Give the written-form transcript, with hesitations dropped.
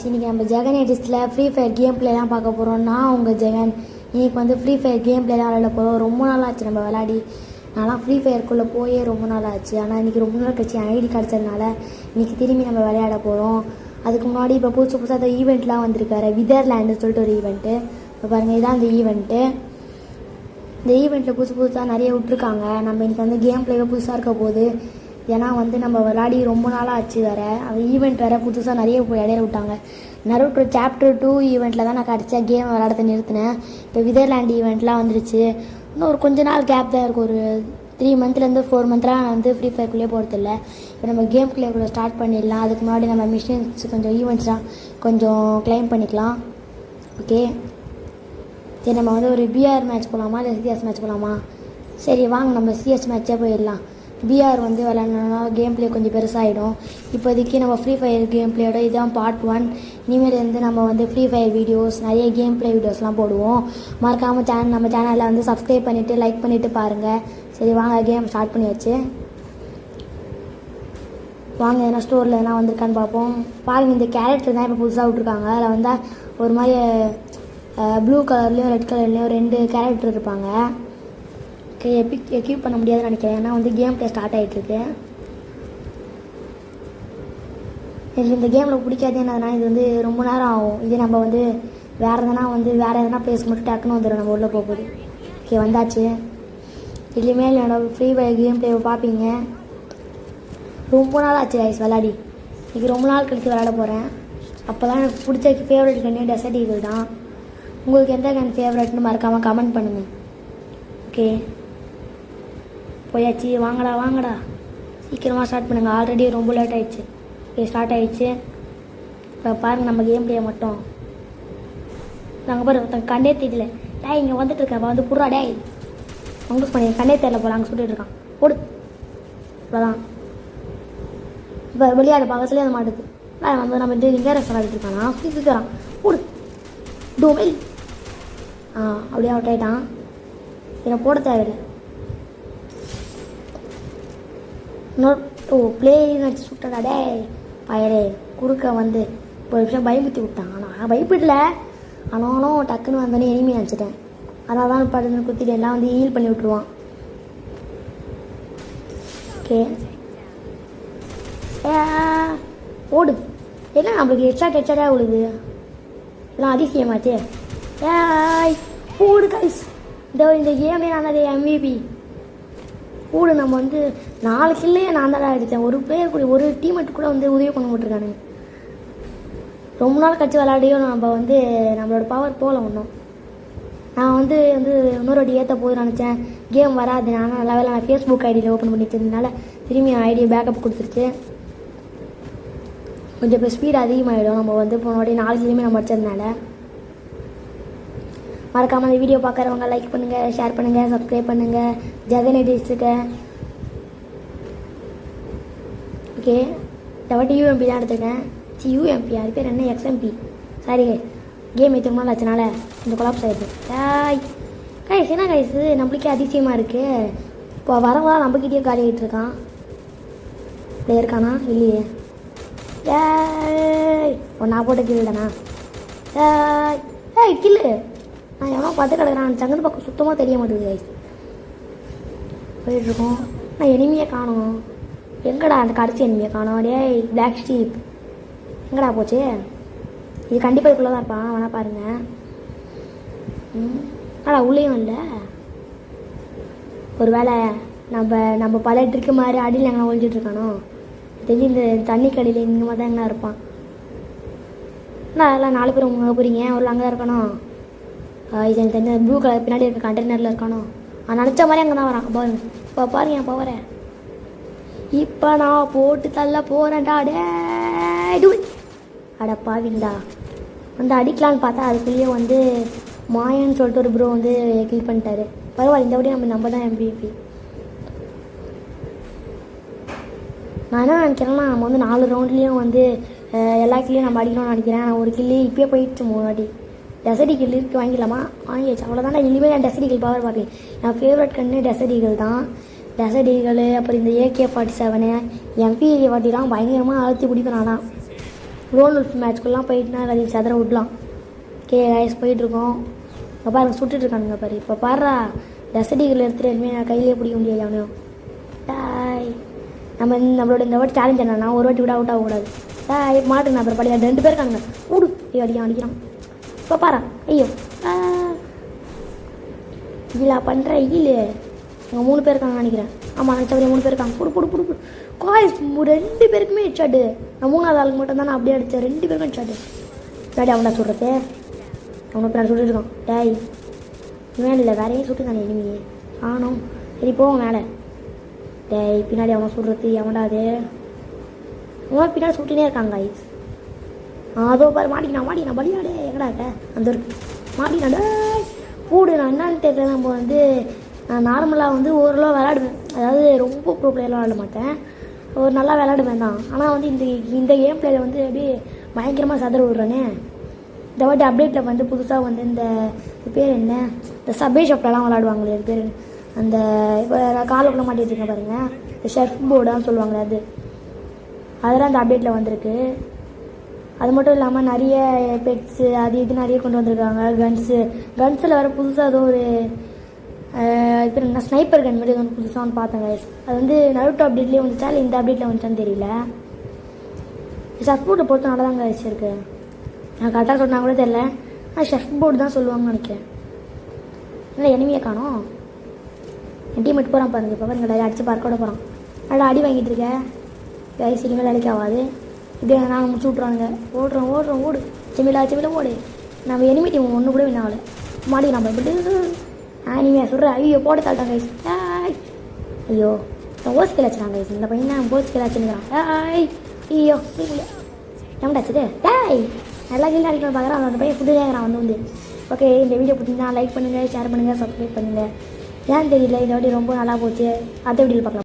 இன்றைக்கி நம்ம Jagan எடிஸ்டில் free fire game பிளேலாம் பார்க்க போகிறோம். நான் உங்கள் ஜெகன். இன்றைக்கி வந்து ஃப்ரீ ஃபயர் கேம் பிளே தான் விளையாட போகிறோம். ரொம்ப நாள் ஆச்சு நம்ம விளையாடி. நான்லாம் ஃப்ரீ ஃபயருக்குள்ளே போயே ரொம்ப நாள் ஆச்சு. ஆனால் இன்றைக்கி ரொம்ப நாள் கழிச்சு ஐடி கிடச்சதுனால இன்றைக்கி திரும்பி நம்ம விளையாட போகிறோம். அதுக்கு முன்னாடி இப்போ புதுசாக அந்த ஈவெண்ட்லாம் வந்திருக்காரு. விதர்லேண்டுன்னு சொல்லிட்டு ஒரு ஈவெண்ட்டு. இப்போ பாருங்கள், இதுதான் அந்த ஈவெண்ட்டு. இந்த ஈவெண்ட்டில் புதுசாக நிறைய விட்ருக்காங்க. நம்ம இன்றைக்கி வந்து கேம் பிளேவே புதுசாக இருக்க போகுது. ஏன்னா வந்து நம்ம விளையாடி ரொம்ப நாளாக ஆச்சு. வேறு அந்த ஈவெண்ட் வேறு புதுசாக நிறைய இடையில விட்டாங்க. நருட்டோ சாப்டர் 2 ஈவெண்ட்டில் தான் நான் கடைசியாக கேம் விளையாடத்தை நிறுத்தினேன். இப்போ விதர்லேண்ட் ஈவெண்ட்லாம் வந்துருச்சு. இன்னும் ஒரு கொஞ்ச நாள் கேப் தான் இருக்கும். ஒரு 3 மந்த்லேருந்து 4 மந்த்லாம் நான் வந்து ஃப்ரீ ஃபயர்க்குள்ளேயே போகிறதில்ல. இப்போ நம்ம கேம் பிளே கூட ஸ்டார்ட் பண்ணிடலாம். அதுக்கு முன்னாடி நம்ம மிஷின்ஸ் கொஞ்சம் ஈவெண்ட்ஸ்லாம் கொஞ்சம் கிளைம் பண்ணிக்கலாம். ஓகே, சரி நம்ம வந்து ஒரு பிஆர் மேட்ச் போகலாமா இல்லை சிஎஸ் மேட்ச் போகலாமா? சரி வாங்க நம்ம சிஎஸ் மேட்சே போயிடலாம். பிஆர் வந்து விளையாடணுன்னா கேம் பிளே கொஞ்சம் பெருசாகிடும். இப்போதைக்கு நம்ம ஃப்ரீ ஃபயர் கேம் பிளேயோட இதுதான் பார்ட் 1. இனிமேல் இருந்து நம்ம வந்து ஃப்ரீ ஃபயர் வீடியோஸ் நிறைய கேம் பிளே வீடியோஸ்லாம் போடுவோம். மறக்காமல் நம்ம சேனலில் வந்து சப்ஸ்கிரைப் பண்ணிவிட்டு லைக் பண்ணிவிட்டு பாருங்கள். சரி வாங்க, கேம் ஸ்டார்ட் பண்ணியாச்சு. வாங்க எதனா ஸ்டோரில் எதனா வந்திருக்கான்னு பார்ப்போம். பாருங்கள், இந்த கேரக்டர் தான் இப்போ புதுசாக விட்ருக்காங்க. அதில் வந்தால் ஒரு மாதிரி ப்ளூ கலர்லேயும் ரெட் கலர்லேயும் 2 கேரக்டர் இருப்பாங்க. எக்யூப் பண்ண முடியாதுன்னு நினைக்கிறேன். ஏன்னா வந்து கேம் பிளே ஸ்டார்ட் ஆகிட்டுருக்கு. எனக்கு இந்த கேமில் பிடிக்காது என்னதுன்னா இது வந்து ரொம்ப நேரம் ஆகும். இதே நம்ம வந்து வேறு எதனா பிளேஸ் மட்டும் டக்குன்னு வந்துடும் நம்ம உள்ளே போகுது. ஓகே, வந்தாச்சு. இதுலேயுமே என்னோடய ஃப்ரீ ஃபயர் கேம் பிளேவை பார்ப்பீங்க. ரொம்ப நாள் ஆச்சு கைஸ் விளையாடி. இன்றைக்கி ரொம்ப நாள் கழித்து விளையாட போகிறேன். அப்போ தான் எனக்கு பிடிச்ச ஃபேவரட் கன்று டெசர்ட் ஈகிள் தான். உங்களுக்கு எந்த கன் ஃபேவரட்னு மறக்காமல் கமெண்ட் பண்ணுங்கள். ஓகே, போயாச்சு. வாங்கடா சீக்கிரமாக ஸ்டார்ட் பண்ணுங்கள். ஆல்ரெடி ரொம்ப லேட் ஆகிடுச்சு. ஓகே, ஸ்டார்ட் ஆகிடுச்சு. இப்போ பாருங்கள் நம்ம கேம் பிளே மட்டும். நாங்கள் பாரு ஒருத்தங்க கண்டே தெரியல. டே இங்கே வந்துட்டு இருக்கேன். வந்து புறா டே மங்கூஸ் பண்ணி கண்டே தெரியல போல அங்கே சுட்டுட்டு இருக்கான். ஓடு, அவ்வளோதான். இப்போ விளையாடு பக்கத்துலேயே அந்த மாட்டுது. வந்து நம்ம இங்கே ரெஸ்ட் ஆகிட்டு இருக்கானா ஃபிசிக்கிறான். ஓடு டோமெல். அப்படியே அவுட் ஆகிட்டான். இதை போட தேவையில்லை. பிளே வச்சு சுட்டடா டே பயரே குறுக்க வந்து ஒரு விஷயம் பயமுத்தி விட்டான். ஆனால் பயப்படல. ஆனாலும் டக்குன்னு வந்தோடனே எனிமி நினச்சிட்டேன். அதனால தான் படுத்துன்னு குத்திட்டு எல்லாம் வந்து ஹீல் பண்ணி விட்ருவான். ஓகே, ஓடு. என்ன நம்மளுக்கு ஹெட்ஷாட்டாக விழுது. இதெல்லாம் அதிசயமாச்சே. ஓடு கைஸ். இந்த கேம்லேயே நான் தான் MVP. கூட நம்ம வந்து 4 கில்லையே நான் தான் அடித்தேன். ஒரு பிளேயர் கூட ஒரு டீமெட் கூட வந்து உதவி பண்ண மாட்டிருக்கானுங்க. ரொம்ப நாள் கழிச்சு விளையாடியும் நம்ம வந்து நம்மளோட பவர் போகல ஒன்றும். நான் வந்து இன்னொரு வாட்டி ஏற்ற போது நினச்சேன். கேம் வராது. ஆனால் நல்ல வேலை நான் ஃபேஸ்புக் ஐடியில் ஓப்பன் பண்ணி வச்சதுனால திரும்பி ஐடியை பேக்கப் கொடுத்துருச்சு. கொஞ்சம் இப்போ ஸ்பீடு அதிகமாகிடும். நம்ம வந்து போன வாட்டி 4 கில்லையுமே நம்ம அடிச்சதுனால. மறக்காமல் அந்த வீடியோ பார்க்குறவங்க லைக் பண்ணுங்கள், ஷேர் பண்ணுங்கள், சப்ஸ்கிரைப் பண்ணுங்கள். ஜெகன் எடிஸ்டுக்கு. ஓகே, இந்த வாட்டி யூஎம்பி தான் எடுத்துருக்கேன். யூஎம்பி அது பேர் என்ன, XMP. சாரி கேம் எத்தனை நாள் ஆச்சுனால இந்த கொலாப்ஸ் ஆகிடுது. கைஸ் என்ன கைஸு நம்மளுக்கே அதிசயமாக இருக்குது. இப்போ வரவங்க நம்மக்கிட்டே காலி ஆகிட்டு இருக்கான். இப்படி இருக்கானா இல்லையே. நான் போட்ட கில்லு தானா? கில்லு. நான் எவனோ பார்த்து கிடக்குறான். சங்கத்து பக்கம் சுத்தமாக தெரிய மாட்டேங்குது கைஸ். போயிட்டுருக்கோம். நான் எனிமையை காணும். எங்கடா அந்த கடைசி எனிமையை காணும்? டேய் பிளாக் ஷீப் எங்கடா போச்சு? இது கண்டிப்பாக இதுக்குள்ளே தான் இருப்பான். வேணா பாருங்கள். உள்ளேயும் இல்லை. ஒரு வேளை நம்ம பல ட்ரிக்கு மாதிரி அடியில் எங்கே ஒழிஞ்சிட்ருக்கானோ தெரிஞ்சு இந்த தண்ணி கடையில் இங்கே மாதிரி தான் எங்கே இருப்பான். அதெல்லாம் 4 பேர் உங்க போகிறீங்க. ஒரு அங்கே தான் இருக்கணும். இது எனக்கு தெரிஞ்ச ப்ளூ கலர் பின்னாடி இருக்க கண்டெய்னரில் இருக்கணும். நினச்ச மாதிரி அங்கே தான் வரான். பாருங்க இப்போ பாருங்க என் பவரை. இப்போ நான் போட்டு தள்ள போகிறேன்டா. அட பாவிங்களா, வந்து அடிக்கலான்னு பார்த்தா அதுக்குள்ளேயே வந்து மாயன்னு சொல்லிட்டு ஒரு ப்ரோ வந்து கில் பண்ணிட்டாரு. பரவாயில்ல, இந்த வாட்டி நம்ம தான் MVP. நான் என்ன நினைக்கிறேன்னா நம்ம வந்து 4 ரவுண்ட்லேயும் வந்து எல்லா கில்லையும் நம்ம அடிக்கணும்னு நினைக்கிறேன். நான் ஒரு கில்லி இப்போயே போயிடுச்சு 3 வாட்டி. டெசர்ட் ஈகிள் இருக்கு, வாங்கிக்கலாமா? வாங்கியாச்சு. அவ்வளோதான். நான் இனிமேல் நான் டெசர்ட் ஈகிள் பவர் பார்ப்பேன். என் ஃபேவரட் கன்று டெசர்ட் ஈகிள் தான். டெசர்ட் அப்புறம் இந்த AK-47 MP40 பயங்கரமாக அழுத்தி குடிப்பேன் நானா. ரோல் உல்ஃப் மேட்ச்க்குள்ளலாம் போயிட்டுனா அதை சதுர விடலாம். கைஸ் போயிட்டுருக்கோம். இப்போ பாருங்க சுட்டுட்டு இருக்கானுங்க பாரு. இப்போ பாடுறா டெசர்ட் எடுத்துகிட்டு எதுவுமே நான் கையிலே பிடிக்க முடியாது அவனையும். டாய் நம்மளோட இந்த வாட்டி சேலஞ்ச் என்னன்னா ஒரு வாட்டி விட அவுட் ஆகக்கூடாது. டாய் மாட்டுங்க அப்புறம் படியா 2 பேர் இருக்காங்க. ஓடு அடிக்கிறான். இப்போ பாரா ஐயோ இல்லா பண்ணுற இல்லை அங்கே 3 பேர் இருக்காங்க நினைக்கிறேன். ஆமாம் நினச்சபடியே 3 பேர் இருக்காங்க. புடு காய்ஸ் 2 பேருக்குமே ஹெட்ஷாட்டு. நான் 3வது ஆளுக்கு மட்டும் தான் நான் அப்படியே அடித்தேன். 2 பேருக்கும் ஹெட்ஷாட்டு. டாடி அவனை சொல்கிறது அவனை இப்போ நான் சுட்டுட்டு இருக்கான். டாய் இவன் இல்லை வேற ஏன் சுட்டு தானே இனிமே ஆனும். சரி போவோம் மேலே. டேய் பின்னாடி அவனை சுடுறது எவன்டாது அவன் பின்னாடி சுட்டுனே இருக்காங்க காய்ஸ். அதோ பாரு மாட்டிக்கினா பலியாடே எங்கடா அந்த இருக்கு மாட்டிக்கினா. போடு நான் என்னான்னு தெரியல. நம்ம வந்து நான் நார்மலாக வந்து ஓரளவு விளாடுவேன். அதாவது ரொம்ப ப்ரோ பிளேயர்லாம் விளாட மாட்டேன். ஒரு நல்லா விளாடுவேன் தான். ஆனால் வந்து இந்த கேம் பிளேயில் வந்து அப்படியே பயங்கரமாக சதுர விடுறேனே. இந்த வாட்டி அப்டேட்டில் வந்து புதுசாக வந்து இந்த பேர் என்ன இந்த சபே ஷாப்லலாம் விளாடுவாங்களே அது பேர் அந்த இப்போ காலுக்குள்ளே மாட்டி வச்சுருக்கேன் பாருங்கள். இந்த ஷெர்ஃப் போர்டான்னு சொல்லுவாங்களே அதெல்லாம் அந்த அப்டேட்டில் வந்திருக்கு. அது மட்டும் இல்லாமல் நிறைய பெட்ஸு அது இது நிறைய கொண்டு வந்திருக்காங்க. கன்ஸில் வேறு புதுசாக ஏதோ ஒரு இப்போ நான் ஸ்னைப்பர் கன் மாதிரி ஒன்று புதுசாக ஒன்று பார்த்தேன் கைஸ். அது வந்து நருட்டோ அப்டேட்லேயே வந்துச்சா இல்லை இந்த அப்டேட்டில் வந்துச்சான்னு தெரியல. ஷெர்ஃப் போர்டை பொறுத்த நல்லா தான் கைஸ் இருக்குது. நான் கரெக்டாக சொன்னால் கூட தெரியல. ஆனால் ஷெர்ஃப் போர்டு தான் சொல்லுவாங்கன்னு நினைக்கிறேன். இல்லை எனிமையை காணோம். என் டீம் போகிறான் பாருங்க. இப்போ பாருங்க அடித்து பார்க்க போகிறான். நல்லா அடி வாங்கிட்டு இருக்கேன் கைஸ். இனிமேல் அடிக்க ஆகாது. இப்படியே நாங்கள் முடிச்சு விட்றானுங்க. ஓடுறோம் ஓடு செமிலா ஓடு. நம்ம எனிமி டீம் ஒன்று கூட வின் ஆகலை. மாடி நம்ம எப்படி இனிமையாக சொல்கிறேன். ஐயோ போட தாழ்ட்டான் கைஸ். ஐயோ நான் ஓஸ் கிளாச்சுறான் கைஸ். இந்த பையன் நான் போஸ் கிளாச்சுங்கிறான். ஐயோ எவன்டாச்சு டாய் நல்லா கீழே அடிக்கணும் பார்க்குறான். அந்த பையன் ஃபுட்டு கேட்குறான் வந்து. ஓகே இந்த வீடியோ பிடிச்சிருந்தா லைக் பண்ணுங்கள், ஷேர் பண்ணுங்கள், சப்ஸ்கிரைப் பண்ணுங்கள். ஏன்னு தெரியல இந்த வாட்டி ரொம்ப நல்லா போச்சு. அடுத்த வீடியோவில் பார்க்கலாம்.